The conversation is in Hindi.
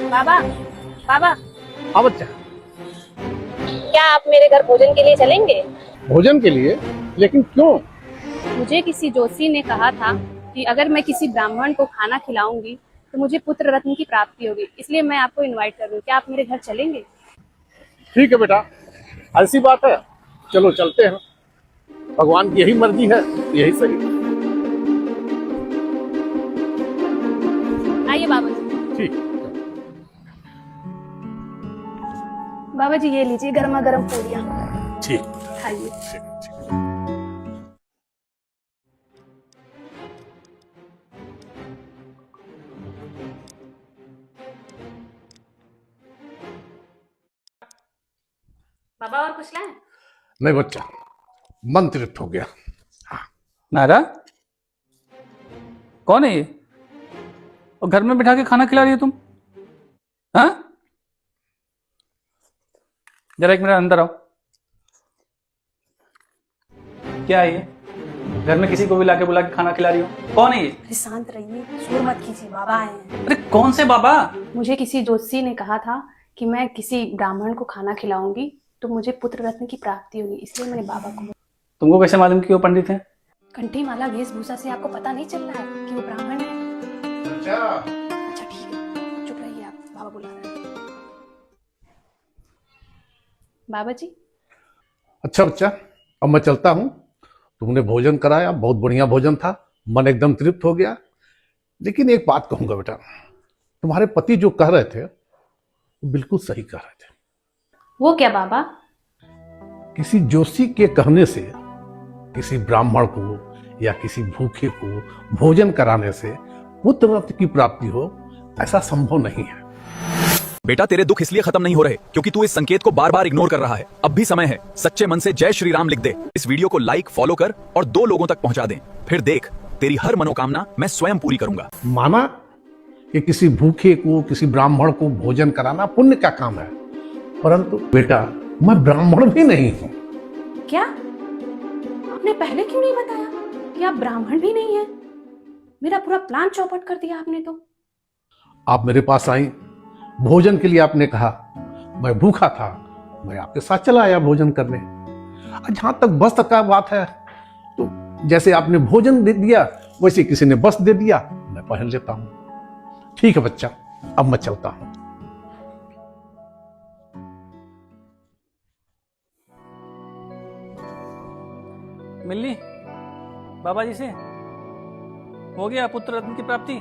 बाबा, बाबा, हाँ बच्चा। क्या आप मेरे घर भोजन के लिए चलेंगे? भोजन के लिए? लेकिन क्यों? मुझे किसी जोशी ने कहा था कि अगर मैं किसी ब्राह्मण को खाना खिलाऊंगी तो मुझे पुत्र रत्न की प्राप्ति होगी, इसलिए मैं आपको इनवाइट कर रही हूँ। क्या आप मेरे घर चलेंगे? ठीक है बेटा, ऐसी बात है, चलो चलते हैं। भगवान की यही मर्जी है, यही सही। आइए बाबा जी। ठीक। बाबा जी ये लीजिए गर्मा गर्म पूरियाँ, ठीक। खाइए। बाबा और कुछ लाएं? नहीं बच्चा, मन तृप्त हो गया। नायरा, कौन है ये? और घर में बिठा के खाना खिला रही हो तुम? हाँ, जरा एक मिनट अंदर आओ। क्या है ये? घर में किसी को भी लाके बुला के खाना खिला रही हो? कौन है ये? अरे शांत रहिए, शोर मत कीजिए, बाबा आए हैं। अरे कौन से बाबा? मुझे किसी जोशी ने कहा था कि मैं किसी ब्राह्मण को खाना खिलाऊंगी तो मुझे पुत्र रत्न की प्राप्ति होगी, इसलिए मैंने बाबा को। तुमको कैसे मालूम कि वो पंडित हैं? कंठी माला वेशभूषा से आपको पता नहीं चल रहा है कि वो ब्राह्मण है? अच्छा ठीक है, चुप रहिए आप, बाबा बुला रहे हैं। बाबा जी। अच्छा बच्चा, अब मैं चलता हूँ। तुमने भोजन कराया, बहुत बढ़िया भोजन था, मन एकदम तृप्त हो गया। लेकिन एक बात कहूंगा बेटा, तुम्हारे पति जो कह रहे थे वो बिल्कुल सही कह रहे थे। वो क्या बाबा? किसी जोशी के कहने से किसी ब्राह्मण को या किसी भूखे को भोजन कराने से पुत्र रत्न की प्राप्ति हो, ऐसा संभव नहीं है। बेटा तेरे दुख इसलिए खत्म नहीं हो रहे क्योंकि तू इस संकेत को बार बार इग्नोर कर रहा है। अब भी समय है, सच्चे मन से जय श्री राम लिख दे। इस वीडियो को लाइक फॉलो कर और 2 लोगों तक पहुंचा दे। फिर देख, तेरी हर मनोकामना मैं स्वयं पूरी करूंगा। माना कि किसी भूखे को, किसी ब्राह्मण को भोजन कराना पुण्य का काम है, परंतु बेटा मैं ब्राह्मण भी नहीं हूं। क्या आपने पहले क्यों नहीं बताया कि आप ब्राह्मण भी नहीं हैं? मेरा पूरा प्लान चौपट कर दिया आपने तो। आप मेरे पास आई, भोजन के लिए आपने कहा, मैं भूखा था, मैं आपके साथ चला आया भोजन करने। जहां तक वस्त्र का बात है तो जैसे आपने भोजन दे दिया वैसे किसी ने वस्त्र दे दिया, मैं पहन लेता हूं। ठीक है बच्चा, अब मैं चलता हूं। मिल ली बाबा जी से? हो गया पुत्र रत्न की प्राप्ति?